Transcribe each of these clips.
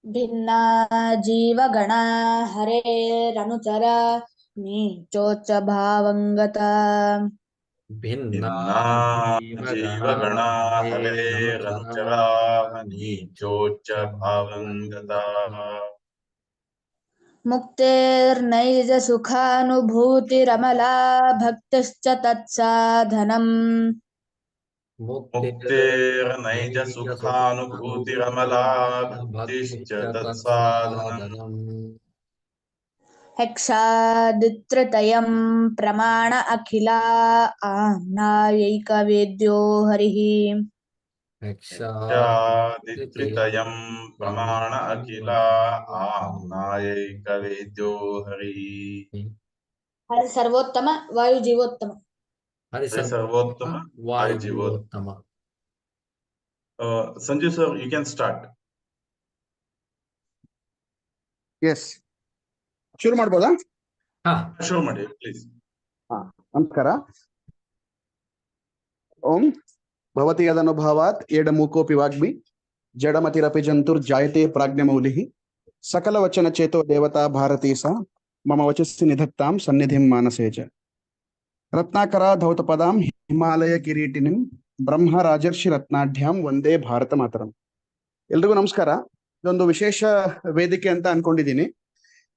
ಭಿನ್ನಾ ಜೀವಗಣ ಹರೇರನುಚರ ನೀಚೋಚ್ಚ ಭಾವಂಗತ ಭಿನ್ನಾ ಭಿನ್ನಾ ಜೀವಗಣಾ ಜೀವಗಣಾ ಹರೇರನುಚರಾ ಹರೇರನುಚರಾ ನೀಚೋಚ್ಚ ಭಾವಂಗತಾ ಮುಕ್ತೇರ್ನೈಜ ಸುಖಾನುಭೂತಿರಮಲಾ ಭಕ್ತಿಶ್ಚ ತತ್ಸಾಧನಂ ಮುಕ್ತೇರ್ನೈಜ ಸುಖಾನುಭೂತಿರಮಲಾ ಭಕ್ತಿಶ್ಚ ತತ್ಸಾಧನಂ ಹೆಕ್ಷಾದಿತ್ರತಯಂ ಪ್ರಮಾಣ ಅಖಿಲಾ ಆಮ್ನಾಯೈಕವೇದ್ಯೋ ಹರಿಃ ಯಕ್ಷಾದಿತ್ರಿತಯಂ ಪ್ರಮಾಣ ಅಖಿಲ ಆಮ್ನಾಯೈಕವೇದ್ಯೋ ಹರಿ ಹರಿ ಸರ್ವೋತ್ತಮ ವಾಯು ಜೀವೋತ್ತಮ. ಹರಿ ಹರಿ ಸರ್ವೋತ್ತಮ ವಾಯು ಜೀವೋತ್ತಮ. Sanjeev sir, you can start. Yes, ಶುರು ಮಾಡ್ಬೋದಾ? ಶುರು ಮಾಡಿ ಪ್ಲೀಸ್. ನಮಸ್ಕಾರ. ಓಂ ಭವತಿ ಯದನುಭಾವಾತ್ ಏಡಮೂಕೋಪಿ ವಾಗ್ಮಿ ಜಡಮತಿರಪಿ ಜಂತುರ್ಜಾಯತೆ ಪ್ರಾಜ್ಞಮೌಲಿಃ ಸಕಲ ವಚನ ಚೇತೋ ದೇವತಾ ಭಾರತೀ ಸಾ ಮಮ ವಚಸ್ಸಿ ನಿಧತ್ತಾಂ ಸನ್ನಿಧಿಂ ಮಾನಸೇ ಚ. ರತ್ನಾಕರ ಧೌತಪದಾಂ ಹಿಮಾಲಯ ಕಿರೀಟಿನಿಂ ಬ್ರಹ್ಮ ರಾಜರ್ಷಿ ರತ್ನಾಢ್ಯಾಂ ವಂದೇ ಭಾರತ ಮಾತರಂ. ಎಲ್ರಿಗೂ ನಮಸ್ಕಾರ. ಇದೊಂದು ವಿಶೇಷ ವೇದಿಕೆ ಅಂತ ಅನ್ಕೊಂಡಿದ್ದೀನಿ.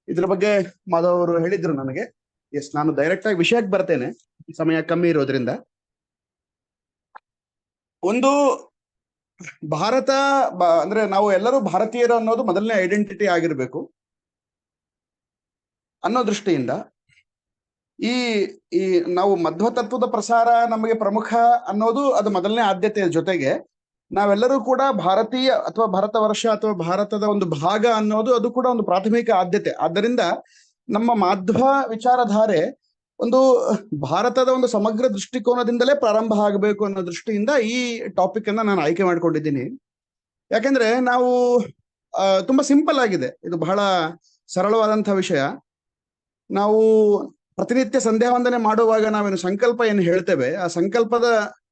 ಇದ್ರ ಬಗ್ಗೆ ಮಾಧವ್ ಅವರು ಹೇಳಿದ್ರು ನನಗೆ. ಎಸ್, ನಾನು ಡೈರೆಕ್ಟ್ ಆಗಿ ವಿಷಯಕ್ಕೆ ಬರ್ತೇನೆ, ಸಮಯ ಕಮ್ಮಿ ಇರೋದ್ರಿಂದ. ಒಂದು ಭಾರತ ಅಂದ್ರೆ ನಾವು ಎಲ್ಲರೂ ಭಾರತೀಯರು ಅನ್ನೋದು ಮೊದಲನೇ ಐಡೆಂಟಿಟಿ ಆಗಿರ್ಬೇಕು ಅನ್ನೋ ದೃಷ್ಟಿಯಿಂದ ಈ ಈ ನಾವು ಮಧ್ವ ತತ್ವದ ಪ್ರಸಾರ ನಮಗೆ ಪ್ರಮುಖ ಅನ್ನೋದು ಅದು ಮೊದಲನೇ ಆದ್ಯತೆಯ ಜೊತೆಗೆ ನಾವೆಲ್ಲರೂ ಕೂಡ ಭಾರತೀಯ ಅಥವಾ ಭಾರತ ವರ್ಷ ಅಥವಾ ಭಾರತದ ಒಂದು ಭಾಗ ಅನ್ನೋದು ಅದು ಕೂಡ ಒಂದು ಪ್ರಾಥಮಿಕ ಆದ್ಯತೆ. ಆದ್ದರಿಂದ ನಮ್ಮ ಮಾಧ್ವ ವಿಚಾರಧಾರೆ ಒಂದು ಭಾರತದ ಒಂದು ಸಮಗ್ರ ದೃಷ್ಟಿಕೋನದಿಂದಲೇ ಪ್ರಾರಂಭ ಆಗಬೇಕು ಅನ್ನೋ ದೃಷ್ಟಿಯಿಂದ ಈ ಟಾಪಿಕ್ ಅನ್ನ ನಾನು ಆಯ್ಕೆ ಮಾಡ್ಕೊಂಡಿದ್ದೀನಿ. ಯಾಕೆಂದ್ರೆ ನಾವು ತುಂಬಾ ಸಿಂಪಲ್ ಆಗಿದೆ, ಇದು ಬಹಳ ಸರಳವಾದಂತಹ ವಿಷಯ. ನಾವು ಪ್ರತಿನಿತ್ಯ ಸಂಧ್ಯಾ ವಂದನೆ ಮಾಡುವಾಗ ನಾವೇನು ಸಂಕಲ್ಪ ಏನು ಹೇಳ್ತೇವೆ, ಆ ಸಂಕಲ್ಪದ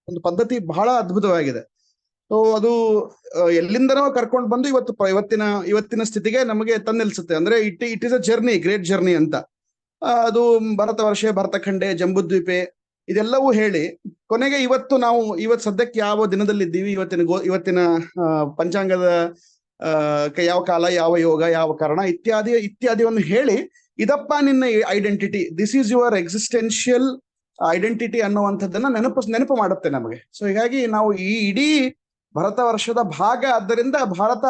ಒಂದು ಪದ್ಧತಿ ಬಹಳ ಅದ್ಭುತವಾಗಿದೆ. ಸೊ ಅದು ಎಲ್ಲಿಂದನೋ ಕರ್ಕೊಂಡು ಬಂದು ಇವತ್ತಿನ ಸ್ಥಿತಿಗೆ ನಮಗೆ ತಂದಿಲ್ಸುತ್ತೆ. ಅಂದ್ರೆ it is a journey, great journey ಅಂತ. ಅದು ಭರತ ವರ್ಷೆ, ಭರತಖಂಡೆ, ಜಂಬೂದ್ವೀಪೆ ಇದೆಲ್ಲವೂ ಹೇಳಿ ಕೊನೆಗೆ ಇವತ್ತು ಸದ್ಯಕ್ಕೆ ಯಾವ ದಿನದಲ್ಲಿದ್ದೀವಿ, ಇವತ್ತಿನ ಪಂಚಾಂಗದ ಯಾವ ಕಾಲ, ಯಾವ ಯೋಗ, ಯಾವ ಕಾರಣ ಇತ್ಯಾದಿಯನ್ನು ಹೇಳಿ ಇದಪ್ಪ ನಿನ್ನ identity, this is your existential identity ಅನ್ನುವಂಥದ್ದನ್ನ ನೆನಪು ಮಾಡುತ್ತೆ ನಮಗೆ. ಸೊ ಹೀಗಾಗಿ ನಾವು ಈ ಇಡೀ ಭರತ ವರ್ಷದ ಭಾಗ, ಆದ್ದರಿಂದ ಭಾರತ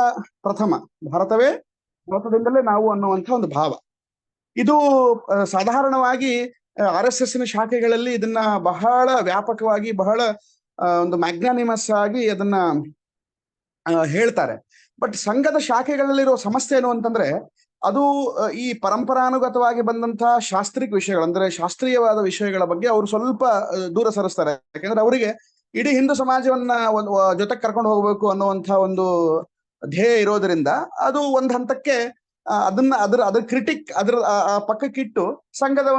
ಪ್ರಥಮ, ಭಾರತದಿಂದಲೇ ನಾವು ಅನ್ನುವಂಥ ಒಂದು ಭಾವ. ಇದು ಸಾಧಾರಣವಾಗಿ RSS ಶಾಖೆಗಳಲ್ಲಿ ಇದನ್ನ ಬಹಳ ವ್ಯಾಪಕವಾಗಿ, ಬಹಳ ಒಂದು ಮ್ಯಾಗ್ನಾನಿಮಸ್ ಆಗಿ ಅದನ್ನ ಹೇಳ್ತಾರೆ. ಬಟ್ ಸಂಘದ ಶಾಖೆಗಳಲ್ಲಿರೋ ಸಮಸ್ಯೆ ಏನು ಅಂತಂದ್ರೆ, ಅದು ಈ ಪರಂಪರಾನುಗತವಾಗಿ ಬಂದಂತಹ ಶಾಸ್ತ್ರಿಕ ವಿಷಯಗಳು, ಅಂದ್ರೆ ಶಾಸ್ತ್ರೀಯವಾದ ವಿಷಯಗಳ ಬಗ್ಗೆ ಅವರು ಸ್ವಲ್ಪ ದೂರ ಸರಿಸ್ತಾರೆ. ಯಾಕಂದ್ರೆ ಅವರಿಗೆ ಇಡೀ ಹಿಂದೂ ಸಮಾಜವನ್ನ ಜೊತೆಗೆ ಕರ್ಕೊಂಡು ಹೋಗ್ಬೇಕು ಅನ್ನುವಂಥ ಒಂದು ಧ್ಯೇಯ ಇರೋದ್ರಿಂದ ಅದು ಒಂದು ಹಂತಕ್ಕೆ ಅದ್ರ ಕ್ರಿಟಿಕ್ ಪಕ್ಕಕ್ಕಿಟ್ಟು ಸಂಘದ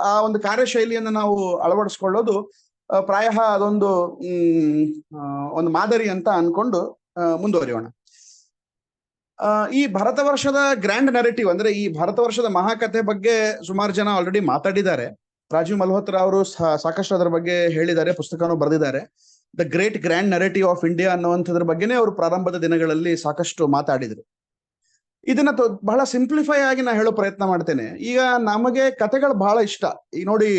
ಆ ಒಂದು ಕಾರ್ಯಶೈಲಿಯನ್ನು ನಾವು ಅಳವಡಿಸ್ಕೊಳ್ಳೋದು ಪ್ರಾಯಃ ಅದೊಂದು ಒಂದು ಮಾದರಿ ಅಂತ ಅನ್ಕೊಂಡು ಮುಂದುವರಿಯೋಣ. ಈ ಭರತ ವರ್ಷದ ಗ್ರ್ಯಾಂಡ್ ನರೇಟಿವ್, ಅಂದ್ರೆ ಈ ಭರತ ವರ್ಷದ ಮಹಾಕಥೆ ಬಗ್ಗೆ ಸುಮಾರು ಜನ ಆಲ್ರೆಡಿ ಮಾತಾಡಿದ್ದಾರೆ. ರಾಜೀವ್ ಮಲ್ಹೋತ್ರಾ ಅವರು ಸಾಕಷ್ಟು ಅದರ ಬಗ್ಗೆ ಹೇಳಿದ್ದಾರೆ, ಪುಸ್ತಕನೂ ಬರೆದಿದ್ದಾರೆ. The great grand narrative of India ಅನ್ನುವಂಥದ್ರ ಬಗ್ಗೆನೇ ಅವರು ಪ್ರಾರಂಭದ ದಿನಗಳಲ್ಲಿ ಸಾಕಷ್ಟು ಮಾತಾಡಿದ್ರು. ಇದನ್ನ ಬಹಳ ಸಿಂಪ್ಲಿಫೈ ಆಗಿ ನಾ ಹೇಳೋ ಪ್ರಯತ್ನ ಮಾಡ್ತೇನೆ. ಈಗ ನಮಗೆ ಕಥೆಗಳು ಬಹಳ ಇಷ್ಟ. ಈಗ ನೋಡಿ,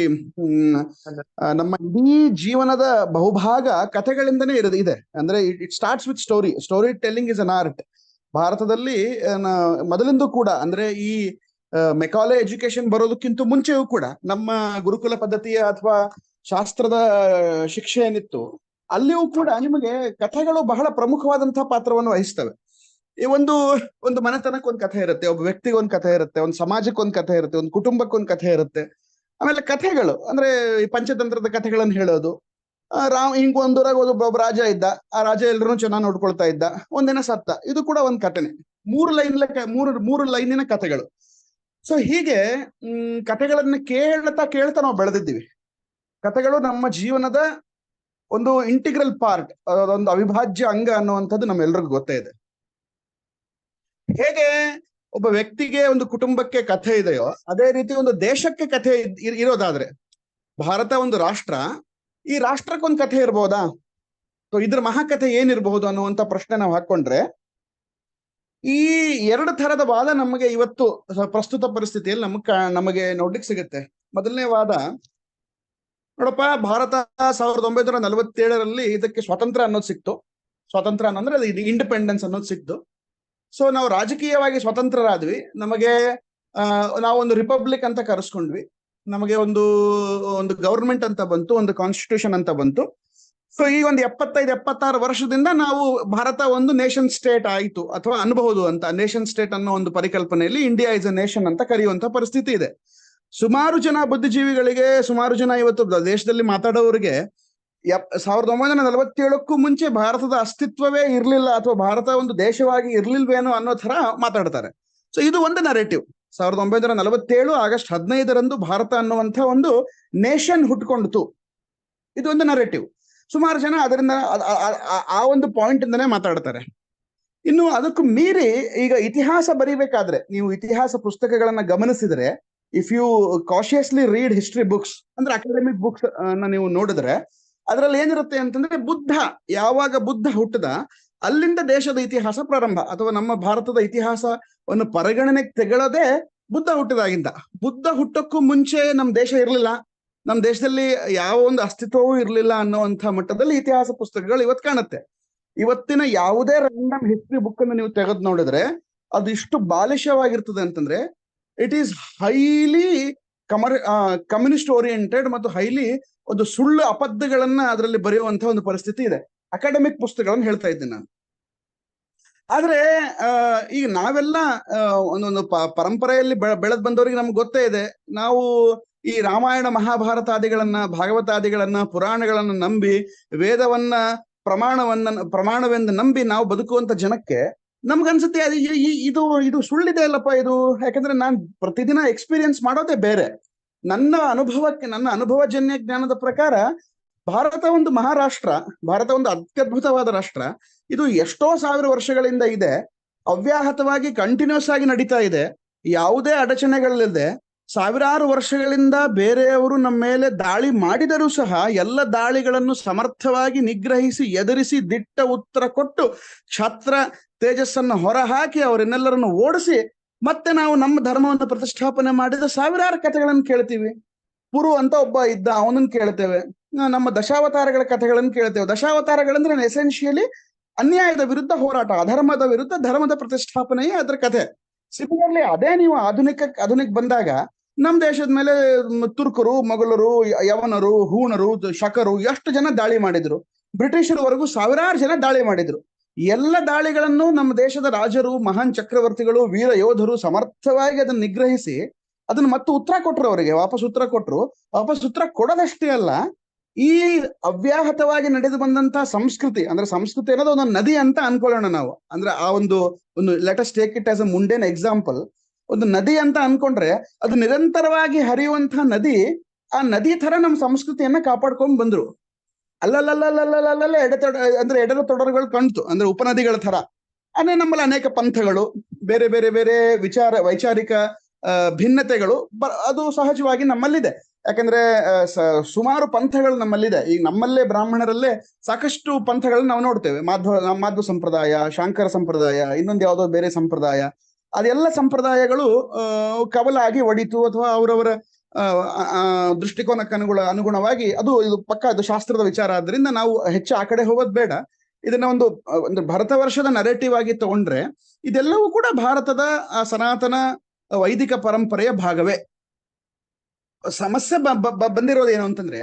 ನಮ್ಮ ಇಡೀ ಜೀವನದ ಬಹುಭಾಗ ಕಥೆಗಳಿಂದನೇ ಇದೆ. ಅಂದ್ರೆ it starts with story telling is an art. ಭಾರತದಲ್ಲಿ ಮೊದಲಿಂದ ಕೂಡ, ಅಂದ್ರೆ ಈ ಮೆಕಾಲೆ ಎಜುಕೇಶನ್ ಬರೋದಕ್ಕಿಂತ ಮುಂಚೆಯೂ ಕೂಡ ನಮ್ಮ ಗುರುಕುಲ ಪದ್ಧತಿಯ ಅಥವಾ ಶಾಸ್ತ್ರದ ಶಿಕ್ಷೆ ಏನಿತ್ತು, ಅಲ್ಲಿಯೂ ಕೂಡ ನಿಮಗೆ ಕಥೆಗಳು ಬಹಳ ಪ್ರಮುಖವಾದಂತಹ ಪಾತ್ರವನ್ನು ವಹಿಸ್ತವೆ. ಈ ಒಂದು ಮನೆತನಕ್ಕೆ ಒಂದು ಕಥೆ ಇರುತ್ತೆ, ಒಬ್ಬ ವ್ಯಕ್ತಿಗೆ ಒಂದು ಕಥೆ ಇರುತ್ತೆ, ಒಂದು ಸಮಾಜಕ್ಕೆ ಒಂದು ಕಥೆ ಇರುತ್ತೆ, ಒಂದು ಕುಟುಂಬಕ್ಕೆ ಒಂದು ಕಥೆ ಇರುತ್ತೆ. ಆಮೇಲೆ ಕಥೆಗಳು ಅಂದ್ರೆ ಈ ಪಂಚತಂತ್ರದ ಕಥೆಗಳನ್ನು ಹೇಳೋದು. ಹಿಂಗ್ ಒಂದೂರಾಗ ಒಬ್ಬ ರಾಜ ಇದ್ದ, ಆ ರಾಜ ಎಲ್ಲರೂ ಚೆನ್ನಾಗಿ ನೋಡ್ಕೊಳ್ತಾ ಇದ್ದ, ಒಂದಿನ ಸತ್ತ, ಇದು ಕೂಡ ಒಂದು ಕಥೆನೆ. ಮೂರು ಲೈನಿನ ಕಥೆಗಳು. ಸೊ ಹೀಗೆ ಕಥೆಗಳನ್ನ ಕೇಳ್ತಾ ನಾವು ಬೆಳೆದಿದ್ದೀವಿ. ಕಥೆಗಳು ನಮ್ಮ ಜೀವನದ ಒಂದು ಇಂಟಿಗ್ರಲ್ ಪಾರ್ಟ್, ಒಂದು ಅವಿಭಾಜ್ಯ ಅಂಗ ಅನ್ನುವಂಥದ್ದು ನಮ್ಮೆಲ್ರಿಗೂ ಗೊತ್ತೇ ಇದೆ. ಹೇಗೆ ಒಬ್ಬ ವ್ಯಕ್ತಿಗೆ ಒಂದು ಕುಟುಂಬಕ್ಕೆ ಕಥೆ ಇದೆಯೋ ಅದೇ ರೀತಿ ಒಂದು ದೇಶಕ್ಕೆ ಕಥೆ ಇರೋದಾದ್ರೆ, ಭಾರತ ಒಂದು ರಾಷ್ಟ್ರ, ಈ ರಾಷ್ಟ್ರಕ್ಕೊಂದು ಕಥೆ ಇರ್ಬೋದಾ? ಸೊ ಇದ್ರ ಮಹಾಕಥೆ ಏನಿರಬಹುದು ಅನ್ನುವಂತ ಪ್ರಶ್ನೆ ನಾವು ಹಾಕೊಂಡ್ರೆ, ಈ ಎರಡು ತರದ ವಾದ ನಮಗೆ ಇವತ್ತು ಪ್ರಸ್ತುತ ಪರಿಸ್ಥಿತಿಯಲ್ಲಿ ನಮಗೆ ನೋಡ್ಲಿಕ್ಕೆ ಸಿಗುತ್ತೆ. ಮೊದಲನೇ ವಾದ, ನೋಡಪ್ಪ, ಭಾರತ 1947ರಲ್ಲಿ ಇದಕ್ಕೆ ಸ್ವಾತಂತ್ರ್ಯ ಅನ್ನೋದು ಸಿಕ್ತು. ಸ್ವಾತಂತ್ರ್ಯ ಅಂದ್ರೆ ಇದು ಇಂಡಿಪೆಂಡೆನ್ಸ್ ಅನ್ನೋದು ಸಿಕ್ತು. ಸೊ ನಾವು ರಾಜಕೀಯವಾಗಿ ಸ್ವತಂತ್ರರಾದ್ವಿ. ನಮಗೆ ನಾವೊಂದು ರಿಪಬ್ಲಿಕ್ ಅಂತ ಕರೆಸ್ಕೊಂಡ್ವಿ. ನಮಗೆ ಒಂದು ಗವರ್ಮೆಂಟ್ ಅಂತ ಬಂತು, ಒಂದು ಕಾನ್ಸ್ಟಿಟ್ಯೂಷನ್ ಅಂತ ಬಂತು. ಸೊ ಈ ಒಂದು 75-76 ವರ್ಷದಿಂದ ನಾವು ಭಾರತ ಒಂದು ನೇಷನ್ ಸ್ಟೇಟ್ ಆಯಿತು ಅಥವಾ ಅನ್ಬಹುದು ಅಂತ. ನೇಷನ್ ಸ್ಟೇಟ್ ಅನ್ನೋ ಒಂದು ಪರಿಕಲ್ಪನೆಯಲ್ಲಿ ಇಂಡಿಯಾ ಇಸ್ ಅ ನೇಷನ್ ಅಂತ ಕರೆಯುವಂತ ಪರಿಸ್ಥಿತಿ ಇದೆ. ಸುಮಾರು ಜನ ಬುದ್ಧಿಜೀವಿಗಳಿಗೆ, ಸುಮಾರು ಜನ ಇವತ್ತು ದೇಶದಲ್ಲಿ ಮಾತಾಡೋರಿಗೆ 1947ಕ್ಕೂ ಮುಂಚೆ ಭಾರತದ ಅಸ್ತಿತ್ವವೇ ಇರ್ಲಿಲ್ಲ ಅಥವಾ ಭಾರತ ಒಂದು ದೇಶವಾಗಿ ಇರ್ಲಿಲ್ವೇನೋ ಅನ್ನೋ ತರ ಮಾತಾಡ್ತಾರೆ. ಸೊ ಇದು ಒಂದು ನರೇಟಿವ್. 1947 ಆಗಸ್ಟ್ 15ರಂದು ಭಾರತ ಅನ್ನುವಂಥ ಒಂದು ನೇಷನ್ ಹುಟ್ಕೊಂಡಿತು. ಇದು ಒಂದು ನರೇಟಿವ್. ಸುಮಾರು ಜನ ಅದರಿಂದ ಆ ಒಂದು ಪಾಯಿಂಟ್ ಇಂದನೇ ಮಾತಾಡ್ತಾರೆ. ಇನ್ನು ಅದಕ್ಕೂ ಮೀರಿ ಈಗ ಇತಿಹಾಸ ಬರೀಬೇಕಾದ್ರೆ, ನೀವು ಇತಿಹಾಸ ಪುಸ್ತಕಗಳನ್ನ ಗಮನಿಸಿದ್ರೆ, if you cautiously read history books, ಅಂದ್ರೆ ಅಕಾಡೆಮಿಕ್ ಬುಕ್ಸ್ ನೀವು ನೋಡಿದ್ರೆ, ಅದರಲ್ಲಿ ಏನಿರುತ್ತೆ ಅಂತಂದ್ರೆ, ಯಾವಾಗ ಬುದ್ಧ ಹುಟ್ಟದ ಅಲ್ಲಿಂದ ದೇಶದ ಇತಿಹಾಸ ಪ್ರಾರಂಭ, ಅಥವಾ ನಮ್ಮ ಭಾರತದ ಇತಿಹಾಸವನ್ನು ಪರಿಗಣನೆಗೆ ತೆಗೊಳ್ಳೋದೇ ಬುದ್ಧ ಹುಟ್ಟಿದಾಗಿಂದ. ಬುದ್ಧ ಹುಟ್ಟಕ್ಕೂ ಮುಂಚೆ ನಮ್ಮ ದೇಶ ಇರಲಿಲ್ಲ, ನಮ್ಮ ದೇಶದಲ್ಲಿ ಯಾವ ಒಂದು ಅಸ್ತಿತ್ವವೂ ಇರಲಿಲ್ಲ ಅನ್ನೋಂಥ ಮಟ್ಟದಲ್ಲಿ ಇತಿಹಾಸ ಪುಸ್ತಕಗಳು ಇವತ್ತು ಕಾಣುತ್ತೆ. ಇವತ್ತಿನ ಯಾವುದೇ ರ್ಯಾಂಡಮ್ ಹಿಸ್ಟ್ರಿ ಬುಕ್ ಅನ್ನು ನೀವು ತೆಗೆದು ನೋಡಿದ್ರೆ ಅದು ಇಷ್ಟು ಬಾಲಿಶವಾಗಿರ್ತದೆ ಅಂತಂದ್ರೆ, it is highly communist oriented ಮತ್ತು ಹೈಲಿ ಒಂದು ಸುಳ್ಳು ಅಪದ್ಯಗಳನ್ನ ಅದರಲ್ಲಿ ಬರೆಯುವಂತ ಒಂದು ಪರಿಸ್ಥಿತಿ ಇದೆ. ಅಕಾಡೆಮಿಕ್ ಪುಸ್ತಕಗಳನ್ನು ಹೇಳ್ತಾ ಇದ್ದೀನಿ ನಾನು. ಆದ್ರೆ ಈಗ ನಾವೆಲ್ಲ ಒಂದೊಂದು ಪರಂಪರೆಯಲ್ಲಿ ಬೆಳೆದ್ ಬಂದವರಿಗೆ ನಮ್ಗೆ ಗೊತ್ತೇ ಇದೆ. ನಾವು ಈ ರಾಮಾಯಣ ಮಹಾಭಾರತಾದಿಗಳನ್ನ, ಭಾಗವತಾದಿಗಳನ್ನ, ಪುರಾಣಗಳನ್ನ ನಂಬಿ, ವೇದವನ್ನ ಪ್ರಮಾಣವೆಂದು ನಂಬಿ ನಾವು ಬದುಕುವಂತ ಜನಕ್ಕೆ ನಮ್ಗನ್ಸುತ್ತೆ ಇದು ಸುಳ್ಳಿದೆ ಅಲ್ಲಪ್ಪ ಇದು. ಯಾಕಂದ್ರೆ ನಾನು ಪ್ರತಿದಿನ ಎಕ್ಸ್ಪೀರಿಯನ್ಸ್ ಮಾಡೋದೇ ಬೇರೆ. ನನ್ನ ಅನುಭವಜನ್ಯ ಜ್ಞಾನದ ಪ್ರಕಾರ ಭಾರತ ಒಂದು ಮಹಾರಾಷ್ಟ್ರ, ಭಾರತ ಒಂದು ಅತ್ಯದ್ಭುತವಾದ ರಾಷ್ಟ್ರ. ಇದು ಎಷ್ಟೋ ಸಾವಿರ ವರ್ಷಗಳಿಂದ ಇದೆ, ಅವ್ಯಾಹತವಾಗಿ ಕಂಟಿನ್ಯೂಸ್ ಆಗಿ ನಡೀತಾ ಇದೆ, ಯಾವುದೇ ಅಡಚಣೆಗಳಿಲ್ಲದೆ. ಸಾವಿರಾರು ವರ್ಷಗಳಿಂದ ಬೇರೆಯವರು ನಮ್ಮ ಮೇಲೆ ದಾಳಿ ಮಾಡಿದರೂ ಸಹ ಎಲ್ಲ ದಾಳಿಗಳನ್ನು ಸಮರ್ಥವಾಗಿ ನಿಗ್ರಹಿಸಿ, ಎದುರಿಸಿ, ದಿಟ್ಟ ಉತ್ತರ ಕೊಟ್ಟು, ಛತ್ರ ತೇಜಸ್ಸನ್ನು ಹೊರಹಾಕಿ ಅವರನ್ನೆಲ್ಲರನ್ನು ಓಡಿಸಿ ಮತ್ತೆ ನಾವು ನಮ್ಮ ಧರ್ಮವನ್ನು ಪ್ರತಿಷ್ಠಾಪನೆ ಮಾಡಿದ ಸಾವಿರಾರು ಕಥೆಗಳನ್ನು ಕೇಳ್ತೀವಿ. ಪುರು ಅಂತ ಒಬ್ಬ ಇದ್ದ, ಅವನನ್ನು ಕೇಳ್ತೇವೆ. ನಮ್ಮ ದಶಾವತಾರಗಳ ಕಥೆಗಳನ್ನು ಕೇಳ್ತೇವೆ. ದಶಾವತಾರಗಳಂದ್ರೆ ಎಸೆನ್ಷಿಯಲಿ ಅನ್ಯಾಯದ ವಿರುದ್ಧ ಹೋರಾಟ, ಅಧರ್ಮದ ವಿರುದ್ಧ ಧರ್ಮದ ಪ್ರತಿಷ್ಠಾಪನೆಯೇ ಅದರ ಕಥೆ. ಸಿಮಿಲರ್ಲಿ ಅದೇ ನೀವು ಆಧುನಿಕ ಬಂದಾಗ ನಮ್ಮ ದೇಶದ ಮೇಲೆ ತುರ್ಕರು, ಮೊಘಲರು, ಯವನರು, ಹೂಣರು, ಶಕರು ಎಷ್ಟು ಜನ ದಾಳಿ ಮಾಡಿದ್ರು. ಬ್ರಿಟಿಷರ್ವರೆಗೂ ಸಾವಿರಾರು ಜನ ದಾಳಿ ಮಾಡಿದ್ರು. ಎಲ್ಲ ದಾಳಿಗಳನ್ನು ನಮ್ಮ ದೇಶದ ರಾಜರು, ಮಹಾನ್ ಚಕ್ರವರ್ತಿಗಳು, ವೀರ ಯೋಧರು ಸಮರ್ಥವಾಗಿ ಅದನ್ನು ನಿಗ್ರಹಿಸಿ ಅದನ್ನ ಮತ್ತೆ ಉತ್ತರ ಕೊಟ್ರು. ಅವರಿಗೆ ವಾಪಸ್ ಉತ್ತರ ಕೊಟ್ರು. ವಾಪಸ್ ಉತ್ತರ ಕೊಡೋದಷ್ಟೇ ಅಲ್ಲ, ಈ ಅವ್ಯಾಹತವಾಗಿ ನಡೆದು ಬಂದಂತ ಸಂಸ್ಕೃತಿ, ಅಂದ್ರೆ ಸಂಸ್ಕೃತಿ ಅನ್ನೋದು ಒಂದು ನದಿ ಅಂತ ಅನ್ಕೊಳ್ಳೋಣ ನಾವು. ಅಂದ್ರೆ ಆ ಒಂದು let us take it as a ಮುಂಡೇನ್ example. ಒಂದು ನದಿ ಅಂತ ಅನ್ಕೊಂಡ್ರೆ ಅದು ನಿರಂತರವಾಗಿ ಹರಿಯುವಂತಹ ನದಿ. ಆ ನದಿ ತರ ನಮ್ಮ ಸಂಸ್ಕೃತಿಯನ್ನ ಕಾಪಾಡ್ಕೊಂಡ್ ಬಂದ್ರು. ಅಲ್ಲಲ್ಲಲ್ಲಲ್ಲಲ್ಲಲ್ಲ ಎಡರು ತೊಡರುಗಳು ಕಾಣ್ತು, ಅಂದ್ರೆ ಉಪನದಿಗಳ ತರ. ಅಂದ್ರೆ ನಮ್ಮಲ್ಲಿ ಅನೇಕ ಪಂಥಗಳು, ಬೇರೆ ಬೇರೆ ಬೇರೆ ವೈಚಾರಿಕ ಭಿನ್ನತೆಗಳು ಅದು ಸಹಜವಾಗಿ ನಮ್ಮಲ್ಲಿದೆ. ಯಾಕಂದ್ರೆ ಸುಮಾರು ಪಂಥಗಳು ನಮ್ಮಲ್ಲಿದೆ. ಈಗ ನಮ್ಮಲ್ಲೇ ಬ್ರಾಹ್ಮಣರಲ್ಲೇ ಸಾಕಷ್ಟು ಪಂಥಗಳನ್ನ ನಾವು ನೋಡ್ತೇವೆ. ಮಾಧ್ವ ಸಂಪ್ರದಾಯ, ಶಾಂಕರ ಸಂಪ್ರದಾಯ, ಇನ್ನೊಂದು ಯಾವುದೋ ಬೇರೆ ಸಂಪ್ರದಾಯ. ಅದೆಲ್ಲ ಸಂಪ್ರದಾಯಗಳು ಕವಲಾಗಿ ಒಡಿತು ಅಥವಾ ಅವರವರ ದೃಷ್ಟಿಕೋನಕ್ಕೆ ಅನುಗುಣವಾಗಿ ಇದು ಪಕ್ಕ ಅದು ಶಾಸ್ತ್ರದ ವಿಚಾರ. ಆದ್ರಿಂದ ನಾವು ಹೆಚ್ಚು ಆ ಕಡೆ ಹೋಗೋದು ಬೇಡ. ಇದನ್ನ ಒಂದು ಭರತ ವರ್ಷದ ನರೇಟಿವ್ ಆಗಿ ತಗೊಂಡ್ರೆ ಇದೆಲ್ಲವೂ ಕೂಡ ಭಾರತದ ಸನಾತನ ವೈದಿಕ ಪರಂಪರೆಯ ಭಾಗವೇ. ಸಮಸ್ಯೆ ಬಂದಿರೋದು ಏನು ಅಂತಂದ್ರೆ,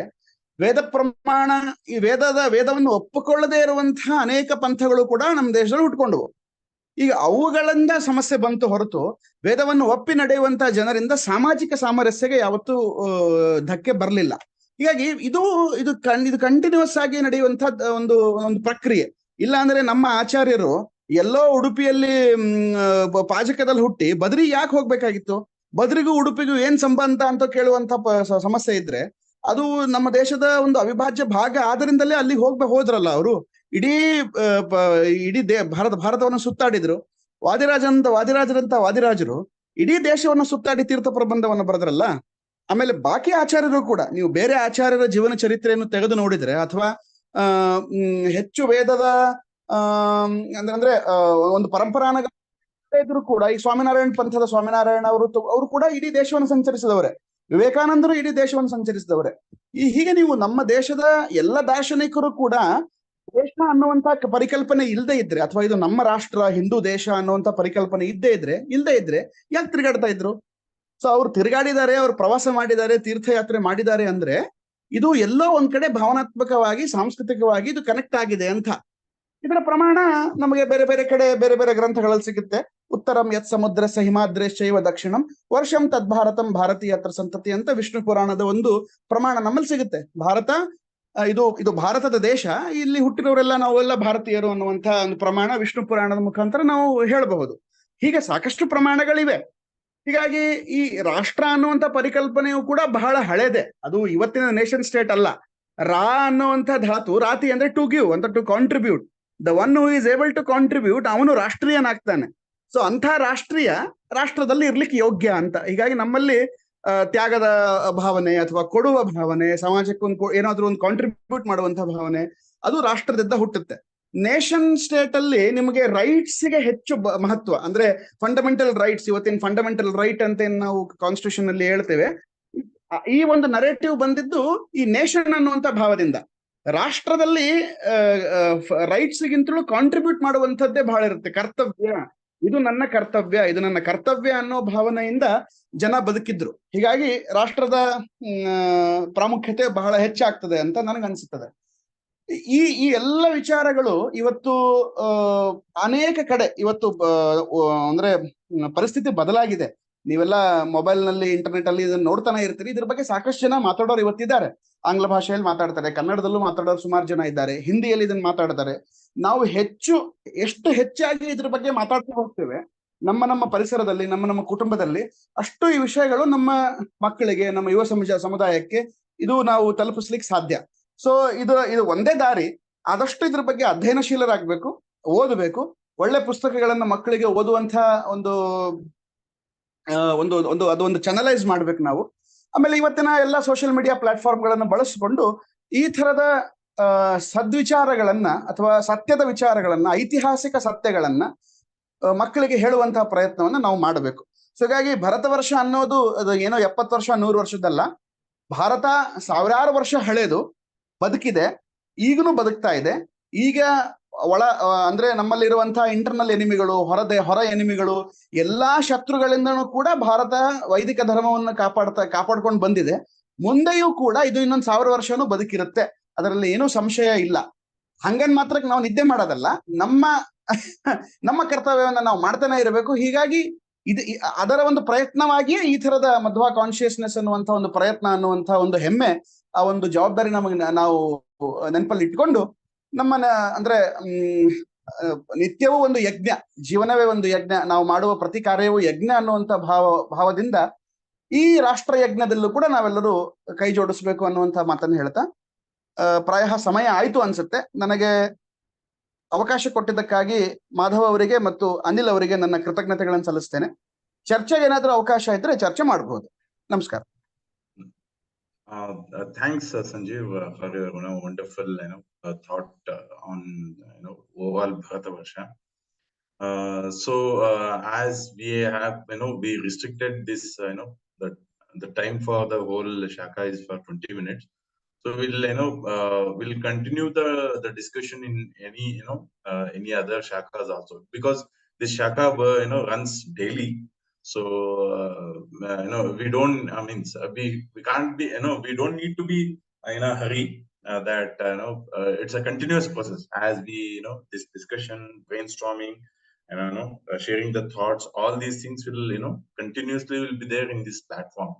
ವೇದ ಪ್ರಮಾಣ, ಈ ವೇದವನ್ನು ಒಪ್ಪಿಕೊಳ್ಳದೇ ಇರುವಂತಹ ಅನೇಕ ಪಂಥಗಳು ಕೂಡ ನಮ್ಮ ದೇಶದಲ್ಲಿ ಹುಟ್ಕೊಂಡವು. ಈಗ ಅವುಗಳಿಂದ ಸಮಸ್ಯೆ ಬಂತು ಹೊರತು ವೇದವನ್ನು ಒಪ್ಪಿ ನಡೆಯುವಂತಹ ಜನರಿಂದ ಸಾಮಾಜಿಕ ಸಾಮರಸ್ಯಗೆ ಯಾವತ್ತೂ ಧಕ್ಕೆ ಬರಲಿಲ್ಲ. ಹೀಗಾಗಿ ಇದು ಕಂಟಿನ್ಯೂಸ್ ಆಗಿ ನಡೆಯುವಂತಹ ಒಂದು ಪ್ರಕ್ರಿಯೆ. ಇಲ್ಲ ಅಂದ್ರೆ ನಮ್ಮ ಆಚಾರ್ಯರು ಎಲ್ಲೋ ಉಡುಪಿಯಲ್ಲಿ ಪಾಜಕದಲ್ಲಿ ಹುಟ್ಟಿ ಬದ್ರಿ ಯಾಕೆ ಹೋಗ್ಬೇಕಾಗಿತ್ತು? ಬದ್ರಿಗೂ ಉಡುಪಿಗೂ ಏನ್ ಸಂಬಂಧ ಅಂತ ಕೇಳುವಂತ ಸಮಸ್ಯೆ ಇದ್ರೆ, ಅದು ನಮ್ಮ ದೇಶದ ಒಂದು ಅವಿಭಾಜ್ಯ ಭಾಗ ಆದ್ದರಿಂದಲೇ ಅಲ್ಲಿಗೆ ಹೋದ್ರಲ್ಲ ಅವರು. ಇಡೀ ಇಡೀ ಭಾರತವನ್ನು ಸುತ್ತಾಡಿದ್ರು. ವಾದಿರಾಜರು ಇಡೀ ದೇಶವನ್ನು ಸುತ್ತಾಡಿ ತೀರ್ಥ ಪ್ರಬಂಧವನ್ನು ಬರೆದ್ರಲ್ಲ. ಆಮೇಲೆ ಬಾಕಿ ಆಚಾರ್ಯರು ಕೂಡ, ನೀವು ಬೇರೆ ಆಚಾರ್ಯರ ಜೀವನ ಚರಿತ್ರೆಯನ್ನು ತೆಗೆದು ನೋಡಿದ್ರೆ, ಅಥವಾ ಹೆಚ್ಚು ವೇದದ ಅಂದ್ರೆ ಒಂದು ಪರಂಪರಾನ ಇದ್ರು ಕೂಡ, ಈ ಸ್ವಾಮಿನಾರಾಯಣ ಪಂಥದ ಸ್ವಾಮಿನಾರಾಯಣ ಅವರು ಕೂಡ ಇಡೀ ದೇಶವನ್ನು ಸಂಚರಿಸಿದವರೇ. ವಿವೇಕಾನಂದರು ಇಡೀ ದೇಶವನ್ನು ಸಂಚರಿಸಿದವರೇ. ಹೀಗೆ ನೀವು ನಮ್ಮ ದೇಶದ ಎಲ್ಲ ದಾರ್ಶನಿಕರು ಕೂಡ ದೇಶ ಅನ್ನುವಂತ ಪರಿಕಲ್ಪನೆ ಇಲ್ಲದೆ ಇದ್ರೆ, ಅಥವಾ ಇದು ನಮ್ಮ ರಾಷ್ಟ್ರ ಹಿಂದೂ ದೇಶ ಅನ್ನುವಂತ ಪರಿಕಲ್ಪನೆ ಇಲ್ಲದೆ ಇದ್ರೆ ಯಾಕೆ ತಿರುಗಾಡ್ತಾ ಇದ್ರು? ಸೊ ಅವ್ರು ತಿರುಗಾಡಿದ್ದಾರೆ, ಅವ್ರು ಪ್ರವಾಸ ಮಾಡಿದ್ದಾರೆ, ತೀರ್ಥಯಾತ್ರೆ ಮಾಡಿದ್ದಾರೆ ಅಂದ್ರೆ ಇದು ಎಲ್ಲೋ ಒಂದ್ ಕಡೆ ಭಾವನಾತ್ಮಕವಾಗಿ, ಸಾಂಸ್ಕೃತಿಕವಾಗಿ ಇದು ಕನೆಕ್ಟ್ ಆಗಿದೆ ಅಂತ. ಇದರ ಪ್ರಮಾಣ ನಮಗೆ ಬೇರೆ ಬೇರೆ ಕಡೆ ಬೇರೆ ಬೇರೆ ಗ್ರಂಥಗಳಲ್ಲಿ ಸಿಗುತ್ತೆ. ಉತ್ತರಂ ಯತ್ ಸಮುದ್ರಸ್ಯ ಹಿಮಾದ್ರೇಶ್ಚೈವ ದಕ್ಷಿಣಂ ವರ್ಷಂ ತದ್ಭಾರತಂ ಭಾರತೀಯತ್ರ ಸಂತತಿ ಅಂತ ವಿಷ್ಣು ಪುರಾಣದ ಒಂದು ಪ್ರಮಾಣ ನಮ್ಮಲ್ಲಿ ಸಿಗುತ್ತೆ. ಭಾರತ ಇದು ಭಾರತದ ದೇಶ, ಇಲ್ಲಿ ಹುಟ್ಟಿರೋರೆಲ್ಲ ನಾವೆಲ್ಲ ಭಾರತೀಯರು ಅನ್ನುವಂಥ ಒಂದು ಪ್ರಮಾಣ ವಿಷ್ಣು ಪುರಾಣದ ಮುಖಾಂತರ ನಾವು ಹೇಳಬಹುದು. ಹೀಗೆ ಸಾಕಷ್ಟು ಪ್ರಮಾಣಗಳಿವೆ. ಹೀಗಾಗಿ ಈ ರಾಷ್ಟ್ರ ಅನ್ನುವಂಥ ಪರಿಕಲ್ಪನೆಯು ಕೂಡ ಬಹಳ ಹಳೇದೆ. ಅದು ಇವತ್ತಿನ ನೇಷನ್ ಸ್ಟೇಟ್ ಅಲ್ಲ. ರಾ ಅನ್ನುವಂಥ ಧಾತು, ರಾತಿ ಅಂದ್ರೆ ಟು ಗಿವ್ ಅಂತ, to contribute. The one who is able to contribute, ಅವನು ರಾಷ್ಟ್ರೀಯನಾಗ್ತಾನೆ. ಸೊ ಅಂಥ ರಾಷ್ಟ್ರದಲ್ಲಿ ಇರ್ಲಿಕ್ಕೆ ಯೋಗ್ಯ ಅಂತ. ಹೀಗಾಗಿ ನಮ್ಮಲ್ಲಿ ತ್ಯಾಗದ ಭಾವನೆ ಅಥವಾ ಕೊಡುವ ಭಾವನೆ, ಸಮಾಜಕ್ಕೆ ಏನಾದ್ರೂ ಒಂದು ಕಾಂಟ್ರಿಬ್ಯೂಟ್ ಮಾಡುವಂತಹ ಭಾವನೆ, ಅದು ರಾಷ್ಟ್ರದಿಂದ ಹುಟ್ಟುತ್ತೆ. ನೇಷನ್ ಸ್ಟೇಟ್ ಅಲ್ಲಿ ನಿಮಗೆ ರೈಟ್ಸ್ಗೆ ಹೆಚ್ಚು ಮಹತ್ವ, ಅಂದ್ರೆ ಫಂಡಮೆಂಟಲ್ ರೈಟ್ಸ್. ಇವತ್ತಿನ ಫಂಡಮೆಂಟಲ್ ರೈಟ್ ಅಂತ ನಾವು ಕಾನ್ಸ್ಟಿಟ್ಯೂಷನ್ ಅಲ್ಲಿ ಹೇಳ್ತೇವೆ. ಈ ಒಂದು ನರೇಟಿವ್ ಬಂದಿದ್ದು ಈ ನೇಷನ್ ಅನ್ನುವಂತ ಭಾವದಿಂದ. ರಾಷ್ಟ್ರದಲ್ಲಿ ರೈಟ್ಸ್ಗಿಂತಲೂ ಕಾಂಟ್ರಿಬ್ಯೂಟ್ ಮಾಡುವಂಥದ್ದೇ ಬಹಳ ಇರುತ್ತೆ. ಕರ್ತವ್ಯ, ಇದು ನನ್ನ ಕರ್ತವ್ಯ ಅನ್ನೋ ಭಾವನೆಯಿಂದ ಜನ ಬದುಕಿದ್ರು. ಹೀಗಾಗಿ ರಾಷ್ಟ್ರದ ಪ್ರಾಮುಖ್ಯತೆ ಬಹಳ ಹೆಚ್ಚಾಗ್ತದೆ ಅಂತ ನನಗನ್ಸುತ್ತದೆ. ಈ ಎಲ್ಲ ವಿಚಾರಗಳು ಇವತ್ತು ಅನೇಕ ಕಡೆ ಇವತ್ತು ಅಂದ್ರೆ ಪರಿಸ್ಥಿತಿ ಬದಲಾಗಿದೆ. ನೀವೆಲ್ಲ ಮೊಬೈಲ್ ನಲ್ಲಿ, ಇಂಟರ್ನೆಟ್ ಅಲ್ಲಿ ಇದನ್ನ ನೋಡ್ತಾನೆ ಇರ್ತೀರಿ. ಇದ್ರ ಬಗ್ಗೆ ಸಾಕಷ್ಟು ಜನ ಮಾತಾಡೋರು ಇವತ್ತಿದ್ದಾರೆ. ಆಂಗ್ಲ ಭಾಷೆಯಲ್ಲಿ ಮಾತಾಡ್ತಾರೆ, ಕನ್ನಡದಲ್ಲೂ ಮಾತಾಡೋರು ಸುಮಾರು ಜನ ಇದ್ದಾರೆ, ಹಿಂದಿಯಲ್ಲಿ ಇದನ್ನ ಮಾತಾಡ್ತಾರೆ. ನಾವು ಎಷ್ಟು ಹೆಚ್ಚಾಗಿ ಇದ್ರ ಬಗ್ಗೆ ಮಾತಾಡ್ತಾ ಹೋಗ್ತೇವೆ ನಮ್ಮ ಪರಿಸರದಲ್ಲಿ, ನಮ್ಮ ಕುಟುಂಬದಲ್ಲಿ, ಅಷ್ಟು ಈ ವಿಷಯಗಳು ನಮ್ಮ ಮಕ್ಕಳಿಗೆ, ನಮ್ಮ ಯುವ ಸಮುದಾಯಕ್ಕೆ ಇದು ನಾವು ತಲುಪಿಸ್ಲಿಕ್ಕೆ ಸಾಧ್ಯ. ಸೊ ಇದು ಒಂದೇ ದಾರಿ. ಆದಷ್ಟು ಇದ್ರ ಬಗ್ಗೆ ಅಧ್ಯಯನಶೀಲರಾಗಬೇಕು, ಓದಬೇಕು. ಒಳ್ಳೆ ಪುಸ್ತಕಗಳನ್ನ ಮಕ್ಕಳಿಗೆ ಓದುವಂತ ಅದೊಂದು ಚಾನಲೈಸ್ ಮಾಡ್ಬೇಕು ನಾವು. ಆಮೇಲೆ ಇವತ್ತಿನ ಎಲ್ಲ ಸೋಷಿಯಲ್ ಮೀಡಿಯಾ ಪ್ಲಾಟ್ಫಾರ್ಮ್ಗಳನ್ನು ಬಳಸಿಕೊಂಡು ಈ ಥರದ ಸದ್ವಿಚಾರಗಳನ್ನ ಅಥವಾ ಸತ್ಯದ ವಿಚಾರಗಳನ್ನ, ಐತಿಹಾಸಿಕ ಸತ್ಯಗಳನ್ನ ಮಕ್ಕಳಿಗೆ ಹೇಳುವಂತಹ ಪ್ರಯತ್ನವನ್ನ ನಾವು ಮಾಡಬೇಕು. ಸೊ ಹೀಗಾಗಿ ಭರತ ವರ್ಷ ಅನ್ನೋದು ಅದು ಏನೋ 70 ವರ್ಷ 100 ವರ್ಷದಲ್ಲ. ಭಾರತ ಸಾವಿರಾರು ವರ್ಷ ಹಳೇದು, ಬದುಕಿದೆ, ಈಗಲೂ ಬದುಕ್ತಾ ಇದೆ. ಈಗ ಅಂದ್ರೆ ನಮ್ಮಲ್ಲಿರುವಂತಹ ಇಂಟರ್ನಲ್ ಎನಿಮಿಗಳು, ಹೊರ ಎನಿಮಿಗಳು, ಎಲ್ಲಾ ಶತ್ರುಗಳಿಂದನೂ ಕೂಡ ಭಾರತ ವೈದಿಕ ಧರ್ಮವನ್ನು ಕಾಪಾಡ್ಕೊಂಡು ಬಂದಿದೆ. ಮುಂದೆಯೂ ಕೂಡ ಇದು ಇನ್ನೊಂದು 1000 ವರ್ಷನೂ ಬದುಕಿರುತ್ತೆ, ಅದರಲ್ಲಿ ಏನೂ ಸಂಶಯ ಇಲ್ಲ. ಹಂಗನ್ ಮಾತ್ರಕ್ಕೆ ನಾವು ನಿದ್ದೆ ಮಾಡೋದಲ್ಲ, ನಮ್ಮ ಕರ್ತವ್ಯವನ್ನ ನಾವು ಮಾಡ್ತಾನೆ ಇರಬೇಕು. ಹೀಗಾಗಿ ಅದರ ಒಂದು ಪ್ರಯತ್ನವಾಗಿಯೇ ಈ ತರದ ಮಧ್ವಾ ಕಾನ್ಶಿಯಸ್ನೆಸ್ ಅನ್ನುವಂಥ ಒಂದು ಪ್ರಯತ್ನ, ಅನ್ನುವಂಥ ಒಂದು ಹೆಮ್ಮೆ, ಆ ಒಂದು ಜವಾಬ್ದಾರಿ ನಾವು ನೆನಪಲ್ಲಿ ಇಟ್ಕೊಂಡು ಅಂದ್ರೆ ನಿತ್ಯವೂ ಒಂದು ಯಜ್ಞ, ಜೀವನವೇ ಒಂದು ಯಜ್ಞ, ನಾವು ಮಾಡುವ ಪ್ರತಿ ಕಾರ್ಯವೂ ಯಜ್ಞ ಅನ್ನುವಂಥ ಭಾವದಿಂದ ಈ ರಾಷ್ಟ್ರ ಯಜ್ಞದಲ್ಲೂ ಕೂಡ ನಾವೆಲ್ಲರೂ ಕೈ ಜೋಡಿಸ್ಬೇಕು ಅನ್ನುವಂಥ ಮಾತನ್ನು ಹೇಳ್ತಾ ಪ್ರಾಯ ಸಮಯ ಆಯ್ತು ಅನ್ಸುತ್ತೆ. ನನಗೆ ಅವಕಾಶ ಕೊಟ್ಟಿದ್ದಕ್ಕಾಗಿ ಮಾಧವ್ ಅವರಿಗೆ ಮತ್ತು ಅನಿಲ್ ಅವರಿಗೆ ನನ್ನ ಕೃತಜ್ಞತೆಗಳನ್ನು ಸಲ್ಲಿಸ್ತೇನೆ. ಚರ್ಚೆಗೆ ಏನಾದ್ರೂ ಅವಕಾಶ ಇದ್ರೆ ಚರ್ಚೆ ಮಾಡಬಹುದು. ನಮಸ್ಕಾರ. Thanks, Sanjeev, for your wonderful thought on overall Bharata Varsha. So as we have we restricted this the time for the whole shaka is for 20 minutes. So we'll continue the discussion in any other shakas also, because this shaka runs daily. So we don't, we can't be, we don't need to be in a hurry. That it's a continuous process. As we this discussion, brainstorming, and sharing the thoughts, all these things will continuously will be there in this platform.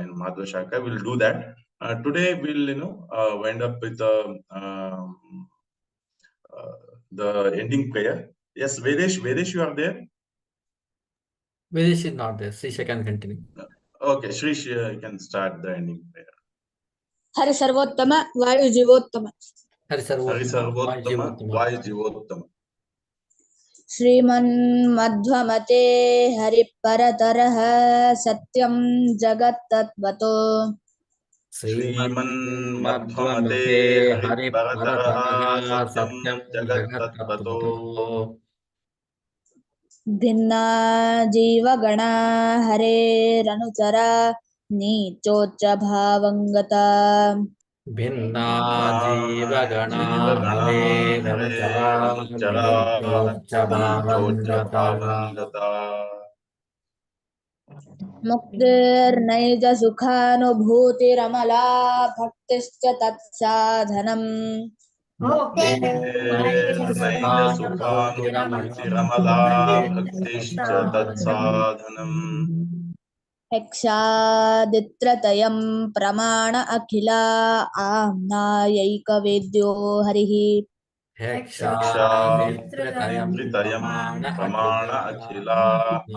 In Madhva Shaka, we'll do that. Today we'll wind up with the ending prayer. Yes, Vedesh, you are there? Vedesh is not there. Srisha can continue. Okay, Shrish, you can start the ending prayer. ಹರಿ ಸರ್ವೋತ್ತಮ ವಾಯು ಜೀವೋತ್ತಮ. ಹರಿ ಸರ್ವೋತ್ತಮ ವಾಯು ಜೀವೋತ್ತಮ. ಶ್ರೀಮನ್ಮಧ್ವಮತೆ ಹರಿಪರತರಃ ಸತ್ಯಂ ಜಗತ್ತತ್ವತೋ. ಶ್ರೀಮನ್ಮಧ್ವಮತೆ ಹರಿಪರತರಃ ಸತ್ಯಂ ಜಗತ್ತತ್ವತೋ. ಭಿನ್ನಾ ಜೀವಗಣ ಹರೇರನುಚರ ನೀಚೋಚ್ಚ ಭಾವಂಗತ. ಭಿನ್ನಾ ಜೀವಗಣ ಹರೇರನುಚರ ನೀಚೋಚ್ಚ ಭಾವಂಗತ. ಮುಕ್ತಿರ್ನೈಜ ಸುಖಾನುಭೂತಿರಮಲಾ ಭಕ್ತಿಶ್ಚ ತತ್ಸಾಧನಂ. ನೈಜ ಸುಖಾನುಭೂತಿರಮಲಾ ಭಕ್ತಿಶ್ಚ ತತ್ಸಾಧನಂ. ಯಕ್ಷಾದಿತ್ರತಯಂ ಪ್ರಮಾಣ ಅಖಿಲ ಆಮ್ನಾಯೈಕವೇದ್ಯೋ ಹರಿಃ. ಯಕ್ಷಾದಿತ್ರತಯಂ ಪ್ರಮಾಣ ಅಖಿಲ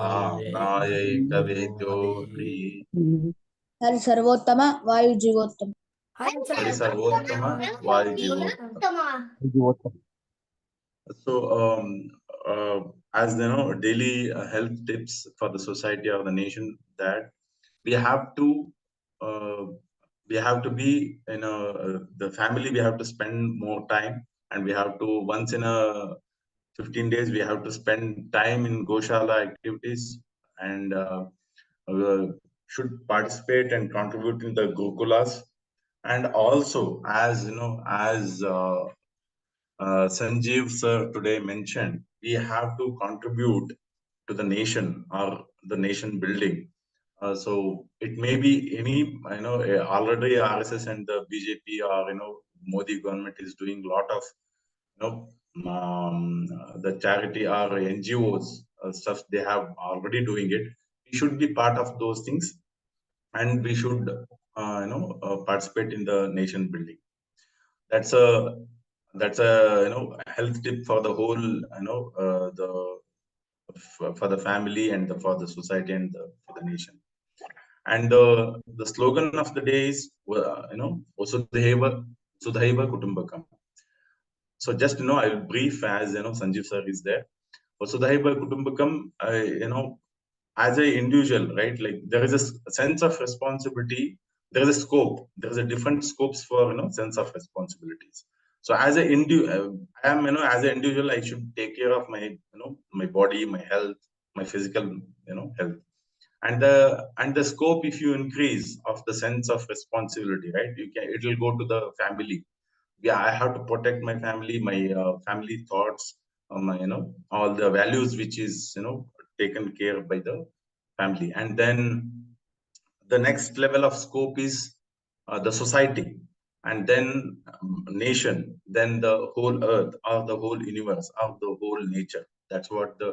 ಆಮ್ನಾಯೈಕವೇದ್ಯೋ ಹರಿಃ. ಹರಿ ಸರ್ವೋತ್ತಮ ವಾಯು ಜೀವೋತ್ತಮ. ಹರಿ ಸರ್ವೋತ್ತಮ Vayu ಜೀವೋತ್ತಮ. So, as you know, daily health tips for the society or the nation, that we have to be, the family. We have to spend more time, and we have to once in a 15 days we have to spend time in Goshala activities, and should participate and contribute in the Gokulas, and also as you know, as Sanjeev sir today mentioned, we have to contribute to the nation or the nation building. So it may be any, already RSS and the BJP or Modi government is doing a lot of the charity or NGOs stuff. They have already doing it. We should be part of those things, and we should participate in the nation building. That's a health tip for the whole, for the family and for the society and for the nation. And the slogan of the day is Vasudhaiva Kutumbakam. So just I will brief, as Sanjeev sir is there. Vasudhaiva Kutumbakam, as an individual, right? Like there is a sense of responsibility. There is a scope. There is a different scopes for sense of responsibilities. So as an as an individual, I should take care of my my body, my health, my physical health, and the scope, if you increase of the sense of responsibility, right? It will go to the family. Yeah, I have to protect my family, my family thoughts, my all the values which is taken care by the family. And then the next level of scope is the society, and then nation, then the whole earth or the whole universe or the whole nature. That's what the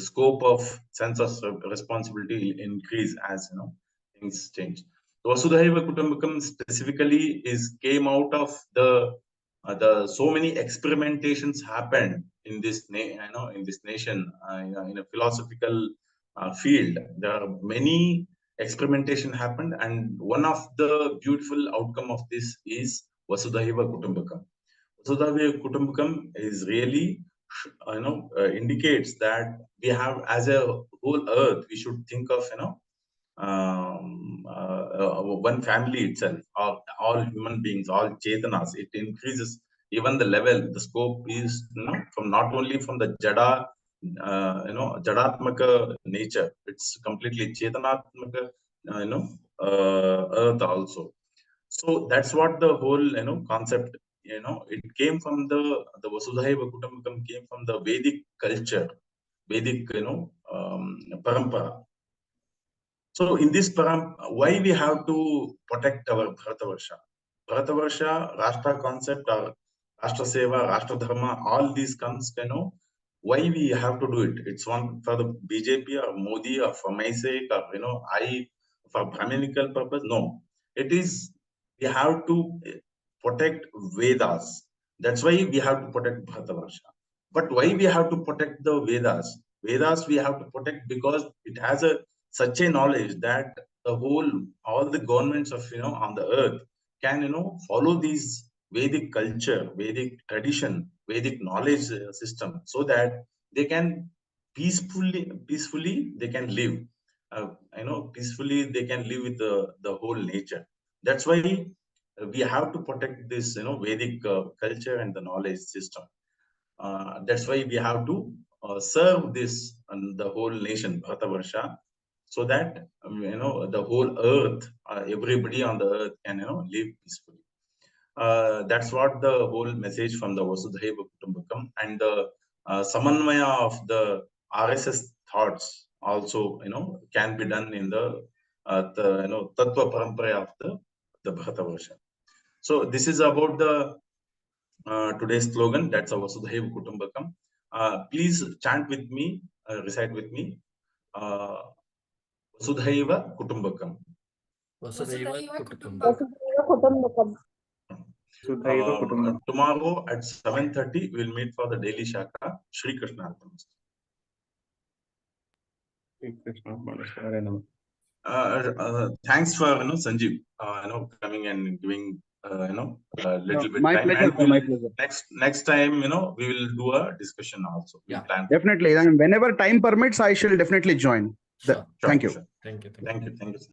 scope of sense of responsibility will increase as things change. Vasudhaiva Kutumbakam specifically came out of the so many experimentations happened in this in this nation, in a philosophical field. There are many experimentation happened, and one of the beautiful outcome of this is Vasudhaiva Kutumbakam. Vasudhaiva Kutumbakam is really indicates that we have, as a whole earth, we should think of one family itself, all human beings, all chetanas. It increases even the level, the scope is from not only from the jada jadatmaka nature, it's completely chetanatmaka earth also. So that's what the whole concept, it came from the Vasudhaiva Kutumbakam came from the Vedic culture, Vedic parampara. So in this why we have to protect our Bharatavarsha? Bharatavarsha, Rashtra concept, or Rashtra Seva, Rashtra Dharma, all these comes, why we have to do it? It's one for the BJP or Modi or for my sake, or for Brahminical purpose. No, it is we have to protect Vedas. That's why we have to protect Bharatavarsha. But why we have to protect the Vedas? Vedas we have to protect because it has such a knowledge that all the governments of on the earth can follow these Vedic culture, Vedic tradition, Vedic knowledge system, so that they can peacefully they can live. Peacefully they can live with the whole nature. That's why we have to protect this Vedic culture and the knowledge system. That's why we have to serve this and the whole nation, Bharatavarsha, so that the whole earth, everybody on the earth can live peacefully. That's what the whole message from the Vasudhaiva Kutumbakam, and the samanvaya of the RSS thoughts also can be done in the Tattva Parampara of the Bharatavarsha. So this is about the today's slogan. That's a Vasudhaiva Kutumbakam. Please chant with me, recite with me. Vasudhaiva Kutumbakam. Vasudhaiva Kutumbakam. Vasudhaiva Kutumbakam. Tomorrow at 7:30 we'll meet for the daily Shaka. Shri Krishna. Thanks for Sanjeev coming and giving little bit my time. pleasure, And my pleasure. Next time we will do a discussion also. We'll plan. Definitely, and whenever time permits, I shall definitely join. Sure. Thank you. Sure. Thank you. Thank you.